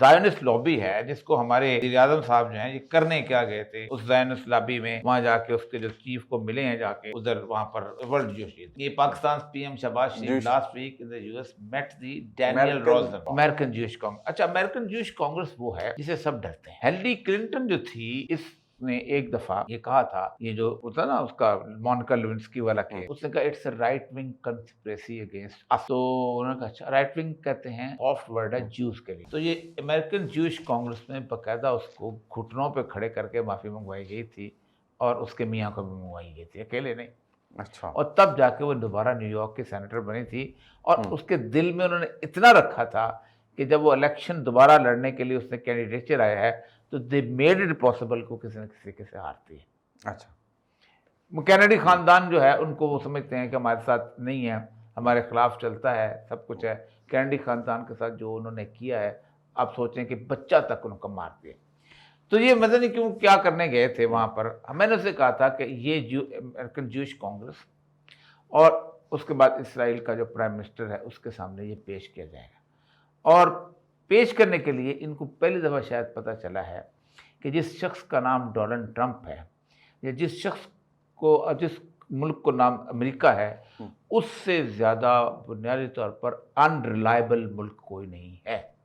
زائنسٹ lobby ہے جس کو ہمارے وزیر اعظم صاحب جو ہیں یہ کرنے کیا گئے تھے اس زائنسٹ لابی میں، وہاں جا کے اس کے جو چیف کو ملے ہیں، جا کے ادھر وہاں پر ورلڈ جوش ڈے، یہ پاکستان پی ایم شہباز شریف لاسٹ ویک ان دی یو ایس میٹ دی ڈینیل روزن امریکن جوش کانگریس۔ اچھا، امریکن جوش کانگریس وہ ہے جسے سب ڈرتے ہیں۔ ہیلری کلنٹن جو تھی اس نے ایک دفعہ یہ کہا تھا، یہ جو ہوتا نا اس کا مونیکا لیونسکی والا کیس، اس نے کہا it's a right wing conspiracy against اس، تو انہوں نے کہا اچھا رائٹ ونگ کہتے ہیں سافٹ ورڈ ہے جوز کے لیے، تو یہ امریکن جوش کانگریس میں باقاعدہ اس کو گھٹنوں پہ کھڑے کر کے معافی منگوائی گئی تھی، اور اس کے میاں کو بھی منگوائی گئی تھی، اکیلے نہیں۔ اچھا، اور تب جا کے وہ دوبارہ نیو یارک کی سینیٹر بنی تھی، اور اس کے دل میں انہوں نے اتنا رکھا تھا کہ جب وہ الیکشن دوبارہ لڑنے کے لیے اس نے کینڈیڈیچر آیا ہے تو دے میڈ اٹ پاسبل کو کسی نہ کسی کے سے ہارتی ہے۔ اچھا، کینیڈی خاندان جو ہے ان کو وہ سمجھتے ہیں کہ ہمارے ساتھ نہیں ہے، ہمارے خلاف چلتا ہے، سب کچھ ہے۔ کینیڈی خاندان کے ساتھ جو انہوں نے کیا ہے، آپ سوچیں کہ بچہ تک ان کو مار دیا۔ تو یہ مدد نہیں کیوں کیا کرنے گئے تھے وہاں پر، میں نے اسے کہا تھا کہ یہ امریکن جوش کانگریس اور اس کے بعد اسرائیل کا جو پرائم منسٹر ہے اس کے سامنے یہ پیش کیا جائے گا، اور پیش کرنے کے لیے ان کو پہلی دفعہ شاید پتہ چلا ہے کہ جس شخص کا نام ڈونلڈ ٹرمپ ہے، یا جس شخص کو، جس ملک کو نام امریکہ ہے، اس سے زیادہ بنیادی طور پر ان ریلائبل ملک کوئی نہیں ہے۔